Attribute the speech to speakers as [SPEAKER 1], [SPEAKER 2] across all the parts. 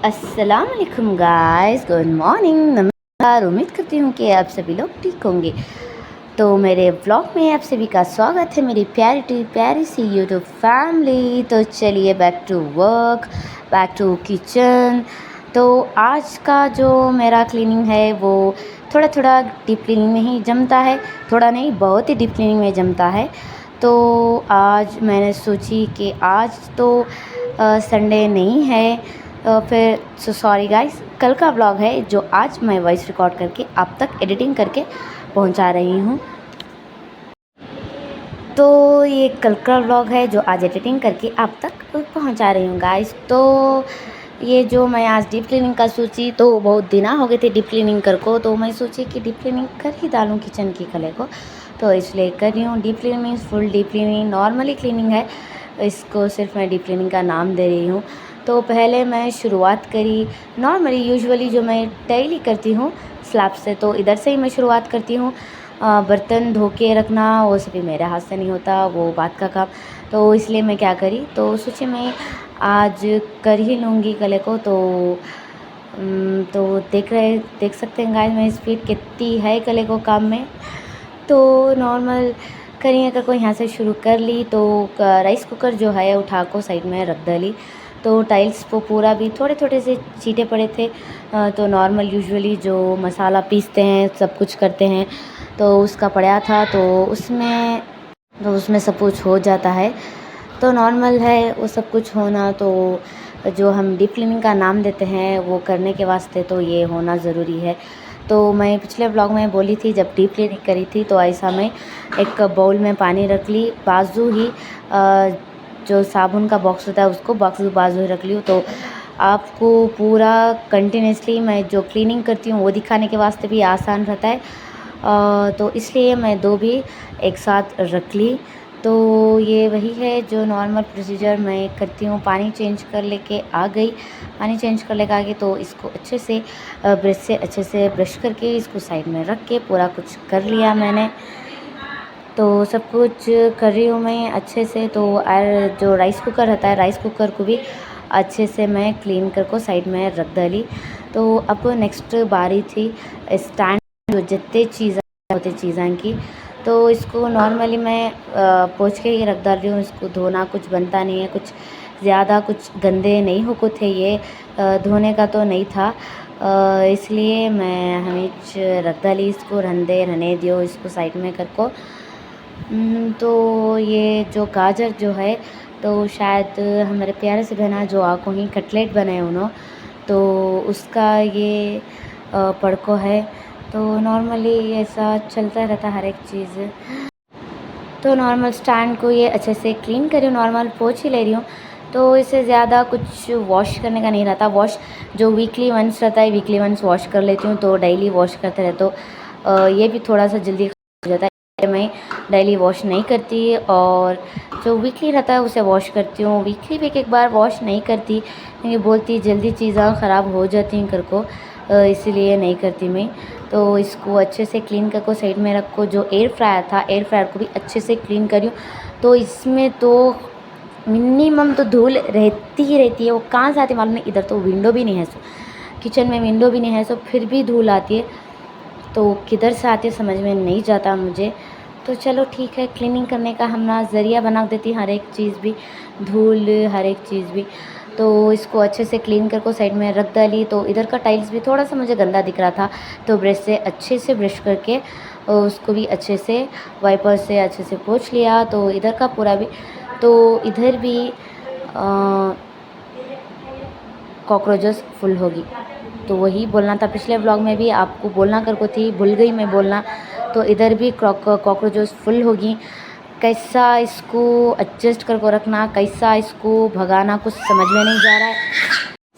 [SPEAKER 1] अस्सलाम वालेकुम guys, good morning, नमस्कार। उम्मीद करती हूँ कि आप सभी लोग ठीक होंगे। तो मेरे व्लॉग में आप सभी का स्वागत है, मेरी प्यारी सी यूट्यूब फैमिली। तो चलिए back to work, back to kitchen. तो आज का जो मेरा क्लीनिंग है वो थोड़ा थोड़ा डीप क्लीनिंग में ही जमता है, थोड़ा नहीं बहुत ही डीप क्लीनिंग में जमता है। तो आज मैंने सोची कि आज तो संडे नहीं है, फिर सॉरी गाइस, कल का व्लॉग है जो आज मैं वॉइस रिकॉर्ड करके आप तक एडिटिंग करके पहुंचा रही हूं। तो ये कल का व्लॉग है जो आज एडिटिंग करके आप तक पहुंचा रही हूं गाइस। तो ये जो मैं आज डीप क्लीनिंग का सोची, तो बहुत दिन हो गए थे डीप क्लीनिंग कर को, तो मैं सोची कि डीप क्लीनिंग कर ही डालूँ किचन की कले को, तो इसलिए कर रही हूँ। Deep cleaning means full deep cleaning, normally cleaning है, इसको सिर्फ मैं डीप क्लीनिंग का नाम दे रही हूँ। तो पहले मैं शुरुआत करी नॉर्मली, यूजुअली जो मैं डेली करती हूँ स्लैब से, तो इधर से ही मैं शुरुआत करती हूँ। बर्तन धो के रखना वो सभी मेरे हाथ से नहीं होता, वो बात का काम। तो इसलिए मैं क्या करी, तो सोची मैं आज कर ही लूँगी गले को। तो देख सकते हैं गाइस मेरी स्पीड कितनी है गले को काम में। तो नॉर्मल करिए अगर कोई यहाँ से शुरू कर ली, तो राइस कुकर जो है उठा को साइड में रख डाली। तो टाइल्स को पूरा भी थोड़े थोड़े से छींटे पड़े थे। तो नॉर्मल यूजुअली जो मसाला पीसते हैं, सब कुछ करते हैं, तो उसका पड़ा था, तो उसमें सब कुछ हो जाता है। तो नॉर्मल है वो सब कुछ होना, तो जो हम डीप क्लीनिंग का नाम देते हैं वो करने के वास्ते तो ये होना ज़रूरी है। तो मैं पिछले ब्लॉग में बोली थी, जब डीप क्लीनिंग करी थी तो ऐसा मैं एक बाउल में पानी रख ली, बाजू ही जो साबुन का बॉक्स होता है उसको बाजू ही रख ली। तो आपको पूरा कंटिन्यूसली मैं जो क्लीनिंग करती हूँ वो दिखाने के वास्ते भी आसान रहता है। तो इसलिए मैं दो भी एक साथ रख ली। तो ये वही है जो नॉर्मल प्रोसीजर मैं करती हूँ। पानी चेंज कर लेके आ गई, पानी चेंज कर लेके आ गई, तो इसको अच्छे से ब्रश से अच्छे से ब्रश करके इसको साइड में रख के पूरा कुछ कर लिया मैंने। तो सब कुछ कर रही हूँ मैं अच्छे से। तो जो राइस कुकर रहता है, राइस कुकर को भी अच्छे से मैं क्लीन कर को साइड में रख डाली। तो अब नेक्स्ट बारी थी स्टैंड, जो जितने चीज़ें होती चीज़ें की, तो इसको नॉर्मली मैं पोंछ के ही रख डाल रही हूँ। इसको धोना कुछ बनता नहीं है, कुछ ज़्यादा कुछ गंदे नहीं हो को थे ये, धोने का तो नहीं था। इसलिए मैं हमें रख डाली, इसको रहने दियो इसको साइड में कर को। तो ये जो गाजर जो है, तो शायद हमारे प्यारे से बहना जो आको ही कटलेट बनाए उन्होंने, तो उसका ये पड़को है। तो नॉर्मली ऐसा चलता रहता हर एक चीज़। तो नॉर्मल स्टैंड को ये अच्छे से क्लीन करी हूँ, नॉर्मल पोंछ ही ले रही हूँ। तो इससे ज़्यादा कुछ वॉश करने का नहीं रहता। वॉश जो वीकली वंस रहता है, वीकली वंस वॉश कर लेती हूँ, तो डेली वॉश करते रहते तो ये भी थोड़ा सा जल्दी हो जाता है। मैं डेली वॉश नहीं करती, और जो वीकली रहता है उसे वॉश करती हूँ। वीकली भी एक बार वॉश नहीं करती, क्योंकि बोलती जल्दी चीज़ें ख़राब हो जाती हैं कर को, इसीलिए नहीं करती मैं। तो इसको अच्छे से क्लीन करके साइड में रखो। जो एयर फ्रायर था, एयर फ्रायर को भी अच्छे से क्लीन करी हूँ। तो इसमें तो मिनिमम तो धूल रहती ही रहती है, वो कहाँ से आती है मालूम नहीं। इधर तो विंडो भी नहीं है, सो किचन में विंडो भी नहीं है, सो फिर भी धूल आती है। तो किधर से आती है समझ में नहीं जाता मुझे। तो चलो ठीक है, क्लीनिंग करने का हम ना ज़रिया बना देती हर एक चीज़ भी, धूल हर एक चीज़ भी। तो इसको अच्छे से क्लीन करके साइड में रख डाली। तो इधर का टाइल्स भी थोड़ा सा मुझे गंदा दिख रहा था, तो ब्रश से अच्छे से ब्रश करके उसको भी अच्छे से वाइपर से अच्छे से पोंछ लिया। तो इधर का पूरा भी, तो इधर भी कॉकरोचेस फुल होगी। तो वही बोलना था, पिछले व्लॉग में भी आपको बोलना कर को थी, भूल गई मैं बोलना। तो इधर भी कॉकरोचेस फुल होगी। कैसा इसको एडजस्ट करके रखना, कैसा इसको भगाना, कुछ समझ में नहीं जा रहा है।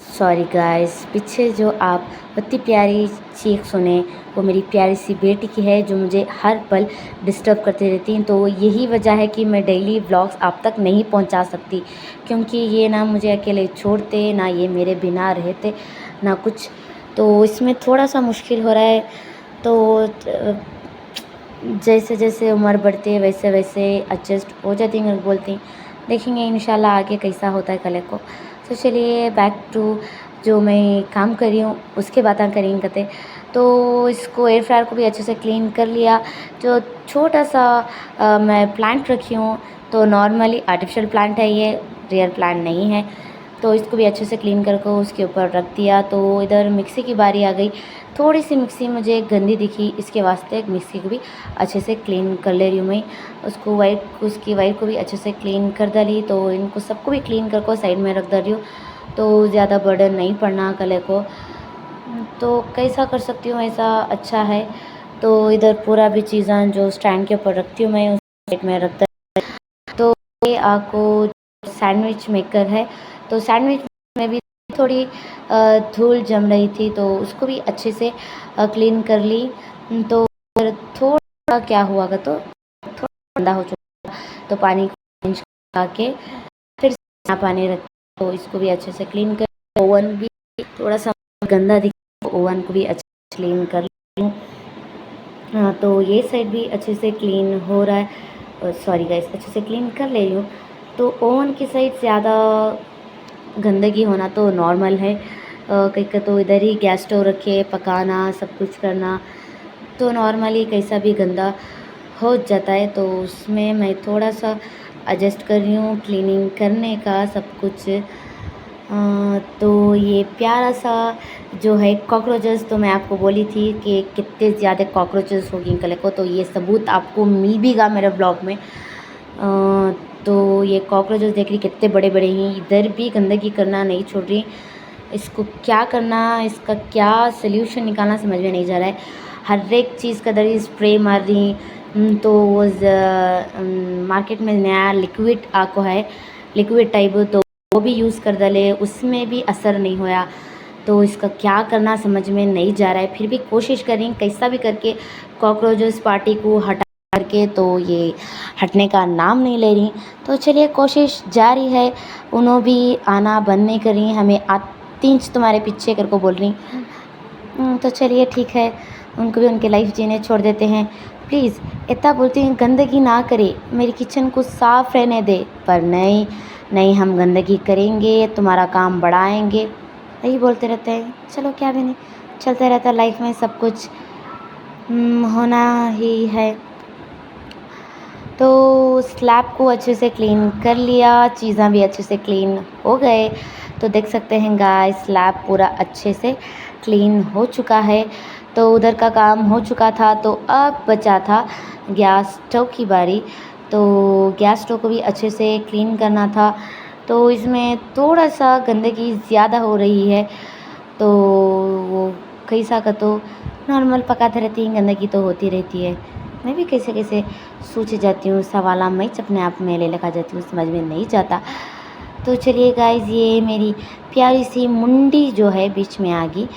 [SPEAKER 1] सॉरी गाइस, पीछे जो आप इतनी प्यारी चीख सुने वो मेरी प्यारी सी बेटी की है, जो मुझे हर पल डिस्टर्ब करती रहती हैं। तो यही वजह है कि मैं डेली व्लॉग्स आप तक नहीं पहुंचा सकती, क्योंकि ये ना मुझे अकेले छोड़ते, ना ये मेरे बिना रहते, ना कुछ। तो इसमें थोड़ा सा मुश्किल हो रहा है। तो जैसे जैसे उम्र बढ़ती है वैसे वैसे एडजस्ट हो जाती हैं, बोलती हैं। देखेंगे इंशाल्लाह आगे कैसा होता है कल को। तो चलिए बैक टू जो मैं काम कर रही हूँ उसके बातें करेंगे करते। तो इसको एयर फ्रायर को भी अच्छे से क्लीन कर लिया। जो छोटा सा मैं प्लांट रखी हूँ, तो नॉर्मली आर्टिफिशियल प्लांट है ये, रियल प्लांट नहीं है। तो इसको भी अच्छे से क्लीन करके उसके ऊपर रख दिया। तो इधर मिक्सी की बारी आ गई। थोड़ी सी मिक्सी मुझे गंदी दिखी, इसके वास्ते मिक्सी को भी अच्छे से क्लीन कर ले रही हूँ मैं। उसकी वायर को भी अच्छे से क्लीन कर डाली। तो इनको सबको भी क्लीन करके साइड में रख दे रही हूँ, तो ज़्यादा बर्डन नहीं पड़ना गले को। तो कैसा कर सकती हूँ ऐसा अच्छा है। तो इधर पूरा भी चीज़ें जो स्टैंड के ऊपर रखती हूँ मैं उस साइड में रख दे। तो ये आपको सैंडविच मेकर है, तो सैंडविच में भी थोड़ी धूल जम रही थी, तो उसको भी अच्छे से क्लीन कर ली। तो थोड़ा क्या हुआ का, तो थोड़ा गंदा हो चुका, तो पानी को चेंज करके फिर से नया पानी रख, तो इसको भी अच्छे से क्लीन कर। ओवन भी थोड़ा सा गंदा दिखा, ओवन को भी अच्छे से क्लीन कर लूँ। तो ये साइड भी अच्छे से क्लीन हो रहा है, सॉरी गाइस, अच्छे से क्लीन कर ले रही हूँ। तो ओवन की साइड ज़्यादा गंदगी होना तो नॉर्मल है। कहीं का तो इधर ही गैस स्टोव रखे पकाना सब कुछ करना, तो नॉर्मली कैसा भी गंदा हो जाता है। तो उसमें मैं थोड़ा सा एडजस्ट कर रही हूँ क्लीनिंग करने का सब कुछ। तो ये प्यारा सा जो है कॉकरोचेस, तो मैं आपको बोली थी कि कितने ज़्यादा कॉकरोचेस होगी कल को, तो ये सबूत आपको मिल भी गा मेरे ब्लॉग में। तो ये कॉकरोचेस देख रही कितने बड़े बड़े हैं, इधर भी गंदगी करना नहीं छोड़ रही। इसको क्या करना, इसका क्या सल्यूशन निकालना समझ में नहीं जा रहा है। हर एक चीज़ का दर स्प्रे मार रही। तो वो मार्केट में नया लिक्विड आको है, लिक्विड टाइप, तो वो भी यूज़ कर डाले, उसमें भी असर नहीं होया। तो इसका क्या करना समझ में नहीं जा रहा है। फिर भी कोशिश करें कैसा भी करके कॉकरोचेस पार्टी को हटा करके, तो ये हटने का नाम नहीं ले रही। तो चलिए कोशिश जारी है। उन्हों भी आना बंद नहीं कर रही, हमें 3 तुम्हारे पीछे कर को बोल रही। तो चलिए ठीक है, उनको भी उनके लाइफ जीने छोड़ देते हैं। प्लीज़ इतना बोलती हूँ गंदगी ना करे, मेरी किचन को साफ़ रहने दे, पर नहीं नहीं, हम गंदगी करेंगे, तुम्हारा काम बढ़ाएंगे, यही बोलते रहते हैं। चलो क्या भी नहीं, चलते रहता है लाइफ में सब कुछ, होना ही है। तो स्लैब को अच्छे से क्लीन कर लिया, चीज़ें भी अच्छे से क्लीन हो गए। तो देख सकते हैं गाइस, स्लैब पूरा अच्छे से क्लीन हो चुका है। तो उधर का काम हो चुका था, तो अब बचा था गैस स्टोव की बारी। तो गैस स्टोव को भी अच्छे से क्लीन करना था। तो इसमें थोड़ा सा गंदगी ज़्यादा हो रही है, तो वो कैसा का तो नॉर्मल पकाते रहती हैं, गंदगी तो होती रहती है। मैं भी कैसे कैसे सोच जाती हूँ, सवाल मैं अपने आप में ले लगा जाती हूँ, समझ में नहीं जाता। तो चलिए गाइस, ये मेरी प्यारी सी मुंडी जो है बीच में आ गई,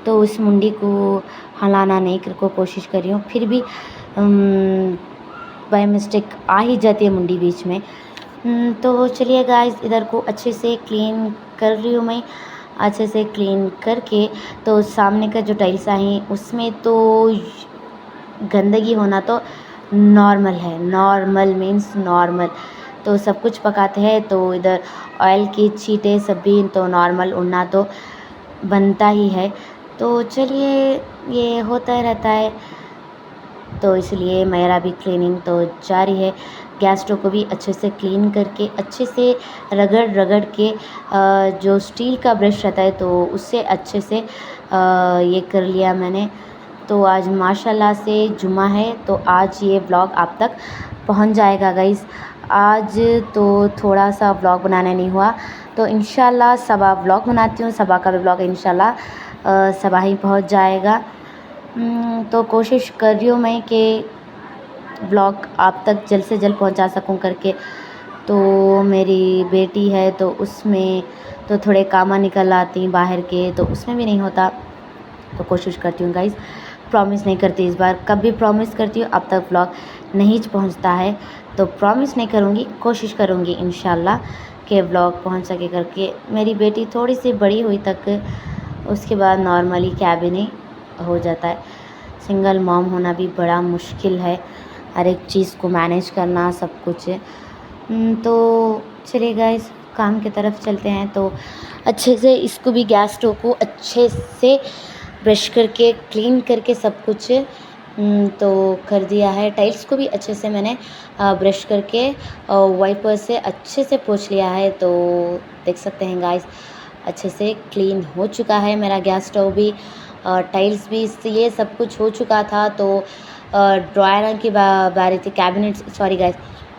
[SPEAKER 1] तो उस मुंडी को हिलाना नहीं कर को कोशिश कर रही हूँ, फिर भी बाय मिस्टेक आ ही जाती है मुंडी बीच में। तो चलिए गाइस, इधर को अच्छे से क्लीन कर रही हूँ मैं। अच्छे से क्लीन करके, तो सामने का जो टाइल्स हैं उसमें तो गंदगी होना तो नॉर्मल है, नॉर्मल मीन्स नॉर्मल। तो सब कुछ पकाते हैं, तो इधर ऑयल की छींटे सब भी तो नॉर्मल उड़ना तो बनता ही है। तो चलिए, ये होता रहता है, तो इसलिए मेरा भी क्लीनिंग तो जारी है। गैस स्टोव को भी अच्छे से क्लीन करके, अच्छे से रगड़ रगड़ के, जो स्टील का ब्रश रहता है तो उससे अच्छे से ये कर लिया मैंने। तो आज माशाल्लाह से जुमा है, तो आज ये व्लॉग आप तक पहुंच जाएगा गाइस। आज तो थोड़ा सा व्लॉग बनाने नहीं हुआ, तो इंशाल्लाह सबा व्लॉग बनाती हूँ, सबा का भी व्लॉग इंशाल्लाह सबा ही पहुंच जाएगा। तो कोशिश कर रही हूँ मैं कि व्लॉग आप तक जल्द से जल्द पहुंचा सकूं करके। तो मेरी बेटी है, तो उसमें तो थोड़े काम निकल आती बाहर के, तो उसमें भी नहीं होता। तो कोशिश करती हूँ गाइस, प्रॉमिस नहीं करती इस बार, कभी प्रॉमिस करती हूँ अब तक व्लॉग नहीं पहुँचता है, तो प्रॉमिस नहीं करूँगी, कोशिश करूँगी इंशाल्लाह कि व्लॉग पहुँच सके करके। मेरी बेटी थोड़ी सी बड़ी हुई तक, उसके बाद नॉर्मली क्या भी नहीं हो जाता है। सिंगल मॉम होना भी बड़ा मुश्किल है, हर एक चीज़ को मैनेज करना सब कुछ। तो चलिए गाइस, काम की तरफ चलते हैं। तो अच्छे से इसको भी गैस स्टोव को अच्छे से ब्रश करके क्लीन करके सब कुछ तो कर दिया है। टाइल्स को भी अच्छे से मैंने ब्रश करके वाइपर से अच्छे से पोंछ लिया है। तो देख सकते हैं गाइस, अच्छे से क्लीन हो चुका है मेरा गैस स्टोव भी, टाइल्स भी, ये सब कुछ हो चुका था। तो ड्रायर की बारी थी,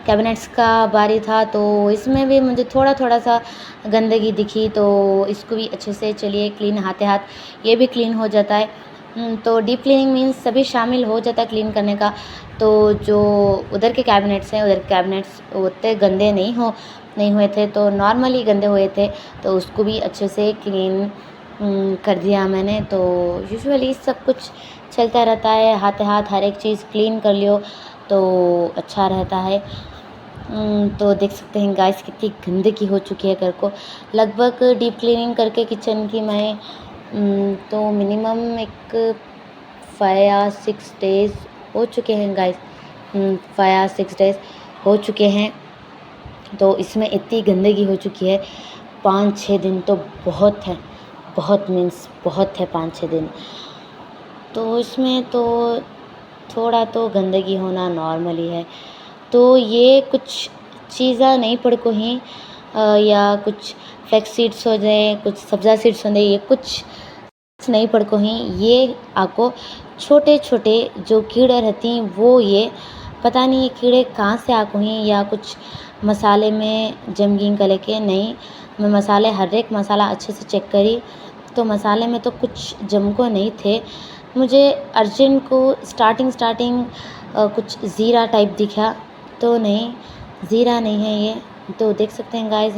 [SPEAKER 1] कैबिनेट्स का बारी था। तो इसमें भी मुझे थोड़ा सा गंदगी दिखी, तो इसको भी अच्छे से चलिए क्लीन हाथ ये भी क्लीन हो जाता है। तो डीप क्लीनिंग मीन्स सभी शामिल हो जाता है क्लीन करने का। तो जो उधर के कैबिनेट्स हैं, उधर के कैबिनेट्स उतने गंदे नहीं हुए थे, तो नॉर्मली गंदे हुए थे, तो उसको भी अच्छे से क्लीन कर दिया मैंने। तो यूजुअली सब कुछ चलता रहता है, हाथ हर एक चीज़ क्लीन कर लियो तो अच्छा रहता है। तो देख सकते हैं गाइस कितनी गंदगी हो चुकी है घर को। लगभग डीप क्लीनिंग करके किचन की मैं तो मिनिमम एक 5 या 6 डेज़ हो चुके हैं गाइस, 5 या 6 डेज़ हो चुके हैं। तो इसमें इतनी गंदगी हो चुकी है, 5-6 दिन तो बहुत है, बहुत मीन्स बहुत है 5-6 दिन। तो इसमें तो थोड़ा तो गंदगी होना नॉर्मल ही है। तो ये कुछ चीज़ा नहीं पड़ को ही या कुछ फ्लैक्स सीड्स हो जाए, कुछ सब्ज़ा सीड्स हो जाए, ये कुछ नहीं पड़ को ही ये आपको छोटे जो कीड़े रहती हैं वो ये पता नहीं ये कीड़े कहाँ से आको ही या कुछ मसाले में जम गई का लेके नहीं। मैं मसाले हर एक मसाला अच्छे से चेक करी, तो मसाले में तो कुछ जम को नहीं थे। मुझे अर्जेंट को स्टार्टिंग कुछ ज़ीरा टाइप दिखा, तो नहीं, ज़ीरा नहीं है ये। तो देख सकते हैं गाइस,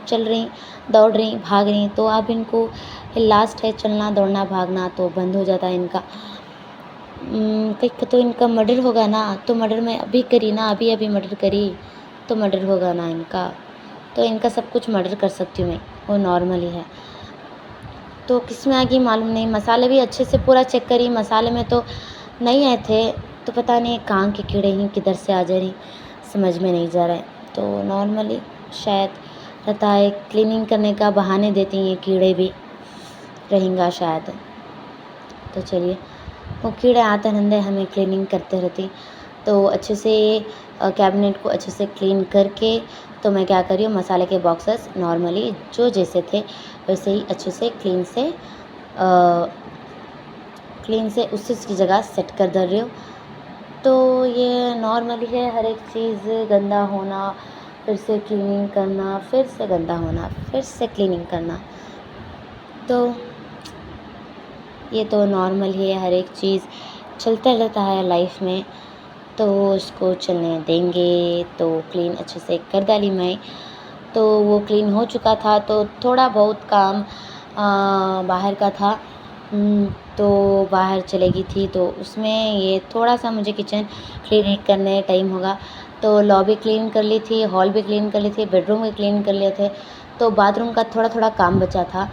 [SPEAKER 1] चल रही, दौड़ रही, भाग रही, तो अब इनको लास्ट है चलना, दौड़ना, भागना, तो बंद हो जाता है इनका। कहीं तो इनका मर्डर होगा ना, तो मर्डर में अभी करी ना, अभी मर्डर करी तो मर्डर होगा ना इनका। तो इनका सब कुछ मर्डर कर सकती हूँ मैं, वो नॉर्मल ही है। तो किस में आ गई मालूम नहीं। मसाले भी अच्छे से पूरा चेक करी, मसाले में तो नहीं आए थे, तो पता नहीं कहाँ के कीड़े ही किधर से आ जा रही, समझ में नहीं जा रहा है। तो नॉर्मली शायद रहता है, क्लीनिंग करने का बहाने देती हैं ये कीड़े भी रहेंगे शायद। तो चलिए, वो कीड़े आते रहते, हमें क्लीनिंग करते रहती। तो अच्छे से कैबिनेट को अच्छे से क्लीन करके तो मैं क्या कर रही हूँ, मसाले के बॉक्सेस नॉर्मली जो जैसे थे वैसे ही अच्छे से क्लीन से उसी जगह सेट कर दे रही हूँ। तो ये नॉर्मली है, हर एक चीज़ गंदा होना, फिर से क्लीनिंग करना, फिर से गंदा होना, फिर से क्लीनिंग करना, तो ये तो नॉर्मल ही है, हर एक चीज़ चलता रहता है लाइफ में, तो उसको चलने देंगे। तो क्लीन अच्छे से कर डाली मैं, तो वो क्लीन हो चुका था। तो थोड़ा बहुत काम बाहर का था, तो बाहर चलेगी थी, तो उसमें ये थोड़ा सा मुझे किचन क्लीन करने टाइम होगा। तो लॉबी क्लीन कर ली थी, हॉल भी क्लीन कर ली थी, बेडरूम भी क्लीन कर लिए थे। तो बाथरूम का थोड़ा काम बचा था,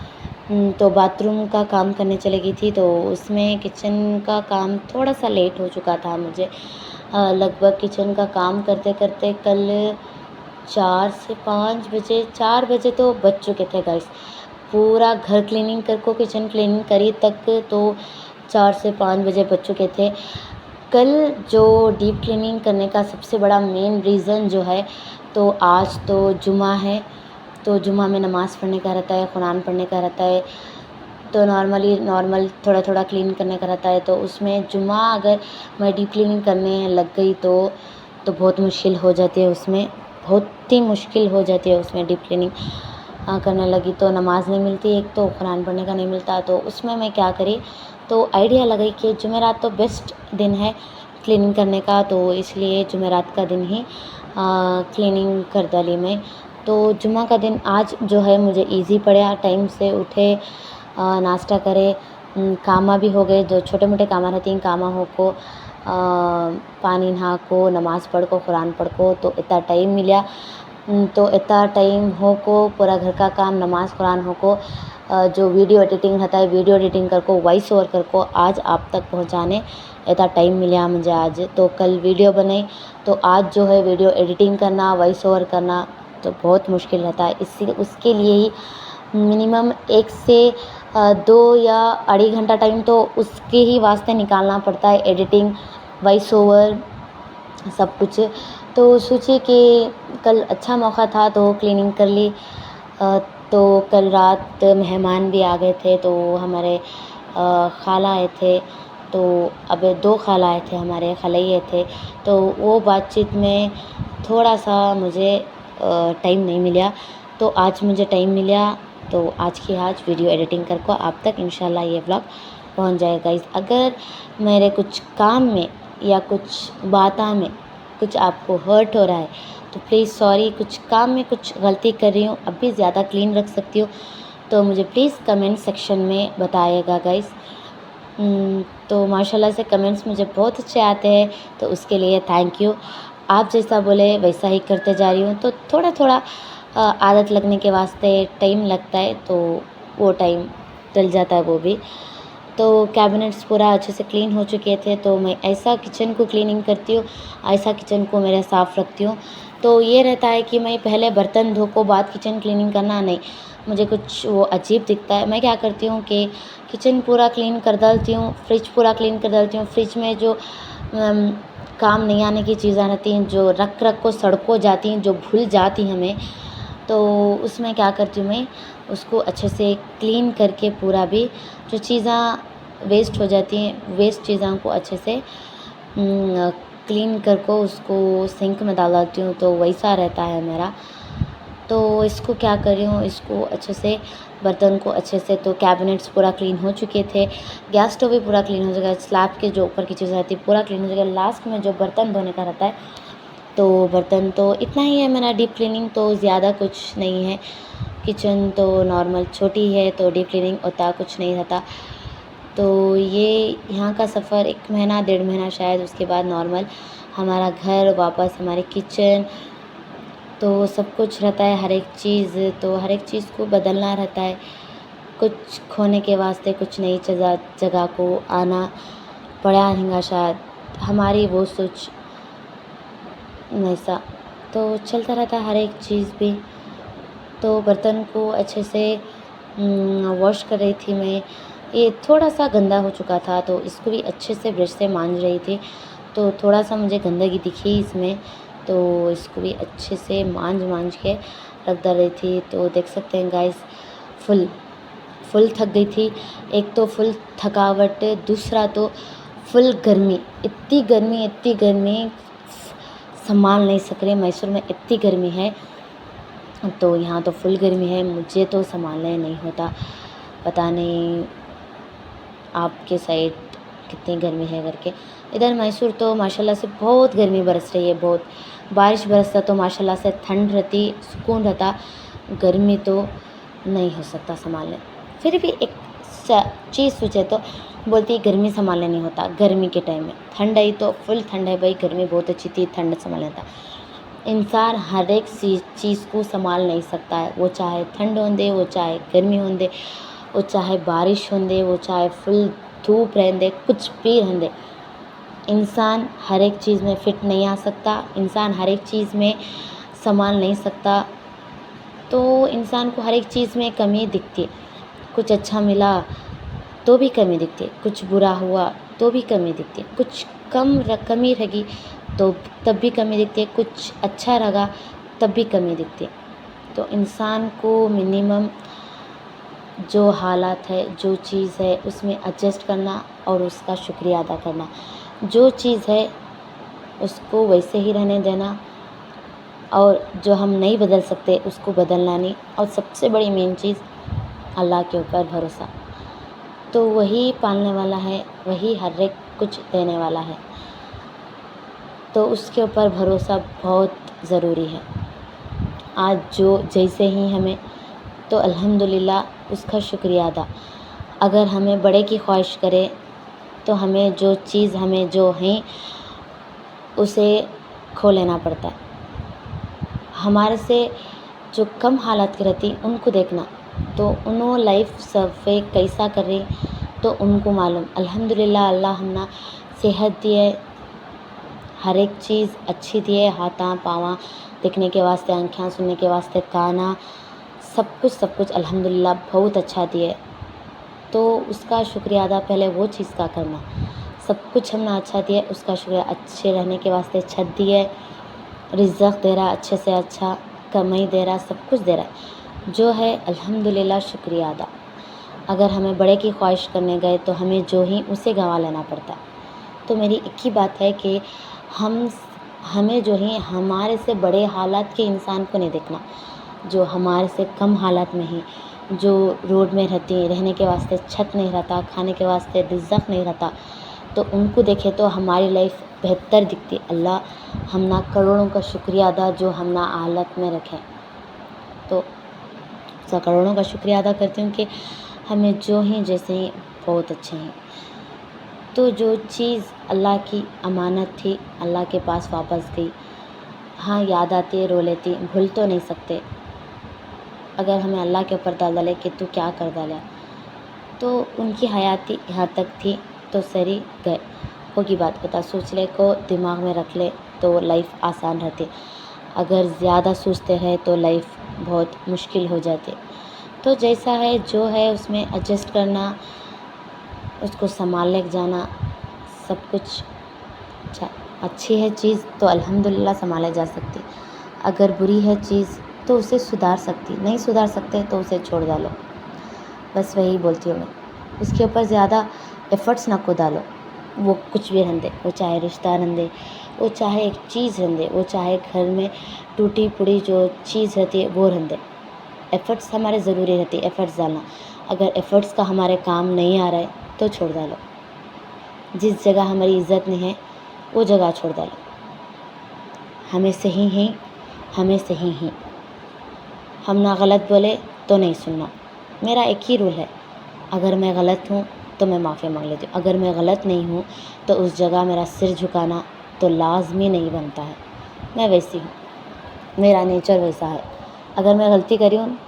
[SPEAKER 1] तो बाथरूम का काम करने चलेगी थी। तो उसमें किचन का काम थोड़ा सा लेट हो चुका था मुझे। लगभग किचन का काम करते करते कल 4 से 5 बजे, 4 बजे तो बज चुके थे गाइस। पूरा घर क्लीनिंग करको किचन क्लीनिंग करी तक तो 4 से 5 बजे बज चुके थे। कल जो डीप क्लीनिंग करने का सबसे बड़ा मेन रीज़न जो है, तो आज तो जुमा है, तो जुमा में नमाज़ पढ़ने का रहता है, कुरान पढ़ने का रहता है। तो नॉर्मल थोड़ा क्लीन करने का रहता है। तो उसमें जुमा अगर मैं डीप क्लीनिंग करने लग गई तो बहुत मुश्किल हो जाती है, उसमें बहुत ही मुश्किल हो जाती है उसमें डीप क्लीनिंग करने लगी तो नमाज़ नहीं मिलती, एक तो कुरान पढ़ने का नहीं मिलता। तो उसमें मैं क्या करी, तो आइडिया लगाई कि जुमेरात तो बेस्ट दिन है क्लीनिंग करने का, तो इसलिए जुमेरात का दिन ही क्लीनिंग कर डाली मैं। तो जुम्मा का दिन आज जो है मुझे इजी पड़ा, टाइम से उठे, नाश्ता करे, कामा भी हो गए, जो छोटे मोटे कामा रहती हैं कामा हो को, पानी नहा को, नमाज़ पढ़ को, कुरान पढ़ को, तो इतना टाइम मिला। तो इतना टाइम हो को पूरा घर का काम, नमाज़ कुरान हो को, जो वीडियो एडिटिंग रहता है वीडियो एडिटिंग कर को, वॉइस ओवर कर को आज आप तक पहुंचाने इतना टाइम मिला मुझे आज। तो कल वीडियो बनाई, तो आज जो है वीडियो एडिटिंग करना, वॉइस ओवर करना तो बहुत मुश्किल रहता है। इसी उसके लिए ही मिनिमम 1 से 2 या अढ़ाई घंटा टाइम तो उसके ही वास्ते निकालना पड़ता है, एडिटिंग, वॉइस ओवर, सब कुछ। तो सोचिए कि कल अच्छा मौका था तो क्लीनिंग कर ली। तो कल रात मेहमान भी आ गए थे, तो हमारे खाला आए थे, तो अब 2 खाला आए थे, हमारे खलैये थे, तो वो बातचीत में थोड़ा सा मुझे टाइम नहीं मिला। तो आज मुझे टाइम मिला, तो आज की आज वीडियो एडिटिंग करके आप तक इंशाल्लाह ये व्लॉग पहुंच जाएगा गाइस। अगर मेरे कुछ काम में या कुछ बातों में कुछ आपको हर्ट हो रहा है तो प्लीज़ सॉरी, कुछ काम में कुछ गलती कर रही हूँ, अब भी ज़्यादा क्लीन रख सकती हूँ, तो मुझे प्लीज़ कमेंट सेक्शन में बताइएगा गाइस। तो माशाल्लाह से कमेंट्स मुझे बहुत अच्छे आते हैं, तो उसके लिए थैंक यू। आप जैसा बोले वैसा ही करते जा रही हूँ। तो थोड़ा थोड़ा आदत लगने के वास्ते टाइम लगता है, तो वो टाइम चल जाता है वो भी। तो कैबिनेट्स पूरा अच्छे से क्लीन हो चुके थे, तो मैं ऐसा किचन को क्लीनिंग करती हूँ, ऐसा किचन को मेरा साफ़ रखती हूँ। तो ये रहता है कि मैं पहले बर्तन धो को बाद किचन क्लीनिंग करना नहीं, मुझे कुछ वो अजीब दिखता है। मैं क्या करती हूँ कि किचन पूरा क्लीन कर डालती हूँ, फ्रिज पूरा क्लीन कर डालती हूँ। फ्रिज में जो काम नहीं आने की चीज़ें रहती हैं, जो रख रख को सड़कों जाती हैं, जो भूल जाती हैं हमें, तो उसमें क्या करती हूँ मैं, उसको अच्छे से क्लीन करके पूरा भी जो चीज़ें वेस्ट हो जाती हैं, वेस्ट चीज़ों को अच्छे से क्लीन करके उसको सिंक में डाल डालती हूँ, तो वैसा रहता है मेरा। तो इसको क्या कर रही हूँ, इसको अच्छे से बर्तन को अच्छे से, तो कैबिनेट्स पूरा क्लीन हो चुके थे, गैस स्टोव भी पूरा क्लीन हो चुका है, स्लैब के जो ऊपर की चीज़ रहती है पूरा क्लीन हो चुका है। लास्ट में जो बर्तन धोने का रहता है, तो बर्तन तो इतना ही है मेरा डीप क्लीनिंग, तो ज़्यादा कुछ नहीं है। किचन तो नॉर्मल छोटी है, तो डीप क्लीनिंग उतना कुछ नहीं रहता। तो ये यहाँ का सफ़र 1 महीना 1.5 महीना शायद, उसके बाद नॉर्मल हमारा घर वापस, हमारे किचन, तो सब कुछ रहता है, हर एक चीज़, तो हर एक चीज़ को बदलना रहता है। कुछ खोने के वास्ते कुछ नई जगह को आना पड़ा रहेगा शायद, हमारी वो सोच ऐसा तो चलता रहता है हर एक चीज़ भी। तो बर्तन को अच्छे से वॉश कर रही थी मैं, ये थोड़ा सा गंदा हो चुका था, तो इसको भी अच्छे से ब्रश से मांज रही थी। तो थोड़ा सा मुझे गंदगी दिखी इसमें, तो इसको भी अच्छे से मांज के रख डाल रही थी। तो देख सकते हैं गाइस, फुल थक गई थी। एक तो फुल थकावट, दूसरा तो फुल गर्मी, इतनी गर्मी संभाल नहीं सक रहे। मैसूर में इतनी गर्मी है, तो यहाँ तो फुल गर्मी है, मुझे तो संभालने नहीं होता। पता नहीं आपके साइड कितनी गर्मी है करके। इधर मैसूर तो माशाल्लाह से बहुत गर्मी बरस रही है, बहुत बारिश बरसता तो माशाल्लाह से ठंड रहती, सुकून रहता। गर्मी तो नहीं हो सकता संभालने। फिर भी एक चीज़ सोचे तो बोलती है गर्मी संभालने नहीं होता। गर्मी के टाइम में ठंड आई तो फुल ठंड है भाई, गर्मी बहुत अच्छी थी, ठंड संभाल लेता। इंसान हर एक चीज़ को संभाल नहीं सकता है, वो चाहे ठंड होंदे, वो चाहे गर्मी होंदे, वो चाहे बारिश होंदे, वो चाहे फुल धूप रहंदे, कुछ भी रहंदे। इंसान हर एक चीज़ में फिट नहीं आ सकता, इंसान हर एक चीज़ में संभाल नहीं सकता। तो इंसान को हर एक चीज़ में कमी दिखती है। कुछ अच्छा मिला तो भी कमी दिखती है, कुछ बुरा हुआ तो भी कमी दिखती है, कुछ कमी रहेगी तो तब भी कमी दिखती है, कुछ अच्छा रहा तब भी कमी दिखती है। तो इंसान को मिनिमम जो हालात है, जो चीज़ है, उसमें एडजस्ट करना और उसका शुक्रिया अदा करना। जो चीज़ है उसको वैसे ही रहने देना, और जो हम नहीं बदल सकते उसको बदलना नहीं। और सबसे बड़ी मेन चीज़ अल्लाह के ऊपर भरोसा, तो वही पालने वाला है, वही हर एक कुछ देने वाला है, तो उसके ऊपर भरोसा बहुत ज़रूरी है। आज जो जैसे ही हमें, तो अल्हम्दुलिल्लाह उसका शुक्रिया अदा। अगर हमें बड़े की ख्वाहिश करे तो हमें जो चीज़ हमें जो है उसे खो लेना पड़ता है। हमारे से जो कम हालात की रहती उनको देखना, तो उन्हों लाइफ सर्वे कैसा कर रही तो उनको मालूम। अल्हम्दुलिल्लाह अल्लाह हमना सेहत दिए, हर एक चीज़ अच्छी दिए, हाथा पाँव देखने के वास्ते, आँखें सुनने के वास्ते, काना, सब कुछ अल्हम्दुलिल्लाह बहुत अच्छा दिए। तो उसका शुक्रिया अदा पहले वो चीज़ का करना। सब कुछ हमने अच्छा दिया, उसका शुक्रिया। अच्छे रहने के वास्ते छत दिए, रिज़्क़ दे रहा अच्छे से अच्छा, कमाई दे रहा, सब कुछ दे रहा जो है अल्हम्दुलिल्लाह शुक्रिया अदा। अगर हमें बड़े की ख्वाहिश करने गए तो हमें जो ही उसे गंवा लेना पड़ता। तो मेरी एक ही बात है कि हमें जो ही हमारे से बड़े हालात के इंसान को नहीं देखना, जो हमारे से कम हालात में ही, जो रोड में रहने के वास्ते छत नहीं रहता, खाने के वास्ते रिज़्क़ नहीं रहता, तो उनको देखे तो हमारी लाइफ बेहतर दिखती। अल्लाह हम ना करोड़ों का शुक्रिया अदा जो हम ना हालत में रखें। तो करोड़ों का शुक्रिया अदा करती हूँ कि हमें जो ही जैसे ही बहुत अच्छे हैं। तो जो चीज़ अल्लाह की अमानत थी अल्लाह के पास वापस गई। हाँ, याद आती है, रो लेती, भूल तो नहीं सकते। अगर हमें अल्लाह के ऊपर डाले कि तू क्या कर डाला, तो उनकी हयाती यहाँ तक थी तो सरी गए होगी बात बता। सोच ले को दिमाग में रख ले तो लाइफ आसान रहती। अगर ज़्यादा सोचते हैं तो लाइफ बहुत मुश्किल हो जाती। तो जैसा है जो है उसमें एडजस्ट करना, उसको संभालने जाना, सब कुछ अच्छी है चीज़ तो अल्हम्दुलिल्लाह संभाला जा सकती। अगर बुरी है चीज़ तो उसे सुधार सकती, नहीं सुधार सकते तो उसे छोड़ डालो। बस वही बोलती हूँ मैं। उसके ऊपर ज़्यादा एफ़र्ट्स ना को डालो। वो कुछ भी रहने दे, वो चाहे रिश्ता रहने दे, वो चाहे एक चीज़ रहने दे, वो चाहे घर में टूटी फूटी जो चीज़ रहती है वो रहने दे। एफ़र्ट्स हमारे ज़रूरी रहती है, एफ़र्ट्स डालना। अगर एफ़र्ट्स का हमारे काम नहीं आ रहा है तो छोड़ डालो। जिस जगह हमारी इज़्ज़त नहीं है वो जगह छोड़ डालो। हमें सही ही, हमें सही ही। हम ना गलत बोले तो नहीं सुनना। मेरा एक ही रूल है, अगर मैं गलत हूँ तो मैं माफ़ी मांग लेती हूँ। अगर मैं गलत नहीं हूँ तो उस जगह मेरा सिर झुकाना तो लाज़मी नहीं बनता है। मैं वैसी हूँ, मेरा नेचर वैसा है। अगर मैं गलती करी हूँ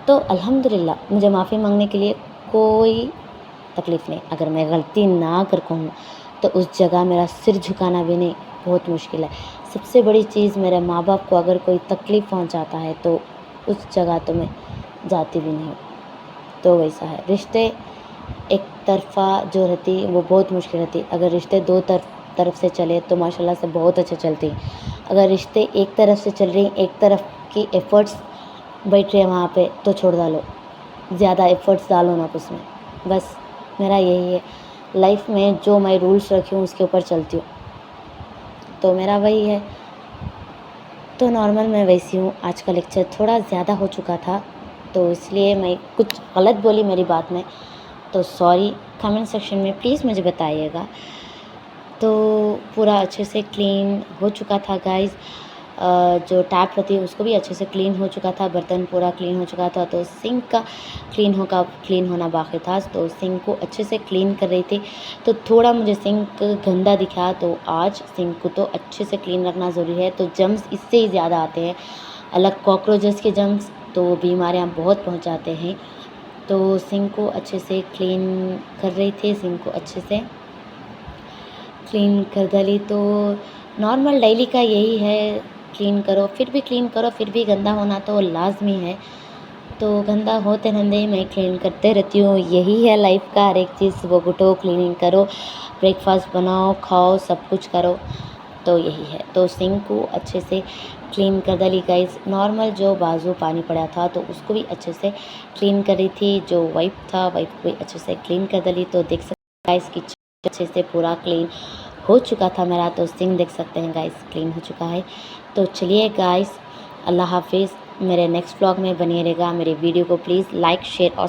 [SPEAKER 1] तो अल्हम्दुलिल्लाह मुझे माफ़ी मांगने के लिए कोई तकलीफ़ नहीं। अगर मैं गलती ना कर कहूँ तो उस जगह मेरा सिर झुकाना भी नहीं, बहुत मुश्किल है। सबसे बड़ी चीज़, मेरे माँ बाप को अगर कोई तकलीफ़ पहुँचाता है तो उस जगह तो मैं जाती भी नहीं हूँ। तो वैसा है। रिश्ते एक तरफ़ा जो रहती वो बहुत मुश्किल रहती। अगर रिश्ते दो तरफ से चले तो माशाल्लाह से बहुत अच्छे चलते हैं। अगर रिश्ते एक तरफ से चल रही, एक तरफ की एफ़र्ट्स बैठ रहे हैं वहाँ पे तो छोड़ डालो। ज़्यादा एफ़र्ट्स डालो ना उसमें। बस मेरा यही है। लाइफ में जो मैं रूल्स रखी हूँ उसके ऊपर चलती हूँ, तो मेरा वही है। तो नॉर्मल मैं वैसी हूँ। आज का लेक्चर थोड़ा ज़्यादा हो चुका था तो इसलिए मैं कुछ गलत बोली मेरी बात में, तो सॉरी। कमेंट सेक्शन में प्लीज़ मुझे बताइएगा। तो पूरा अच्छे से क्लीन हो चुका था गाइज़। जो टैप रहती है उसको भी अच्छे से क्लीन हो चुका था, बर्तन पूरा क्लीन हो चुका था। तो सिंक का क्लीन होना बाकी था, तो सिंक को अच्छे से क्लीन कर रही थी। तो थोड़ा मुझे सिंक गंदा दिखा, तो आज सिंक को तो अच्छे से क्लीन रखना ज़रूरी है। तो जर्म्स इससे ही ज़्यादा आते हैं, अलग कॉकरोचेस के जर्म्स, तो बीमारियाँ बहुत पहुँचाते हैं। तो सिंक को अच्छे से क्लीन कर रही थी, सिंक को अच्छे से क्लीन कर डाली। तो नॉर्मल डेली का यही है, क्लीन करो फिर भी गंदा होना तो लाज़मी है। तो गंदा होते रहने मैं क्लीन करते रहती हूँ। यही है लाइफ का, हर एक चीज़ सुबह उठो, क्लीनिंग करो, ब्रेकफास्ट बनाओ, खाओ, सब कुछ करो, तो यही है। तो सिंक को अच्छे से क्लीन कर डाली गाइस। नॉर्मल जो बाजू पानी पड़ा था तो उसको भी अच्छे से क्लीन कर रही थी। जो वाइप था वाइप को भी अच्छे से क्लीन कर डाली। तो देख सकते हैं गाइस किचन अच्छे से पूरा क्लीन हो चुका था मेरा। तो सिंक देख सकते हैं गाइस क्लीन हो चुका है। तो चलिए गाइस, अल्लाह हाफिज़। मेरे नेक्स्ट व्लॉग में बने रहेगा। मेरे वीडियो को प्लीज़ लाइक, शेयर और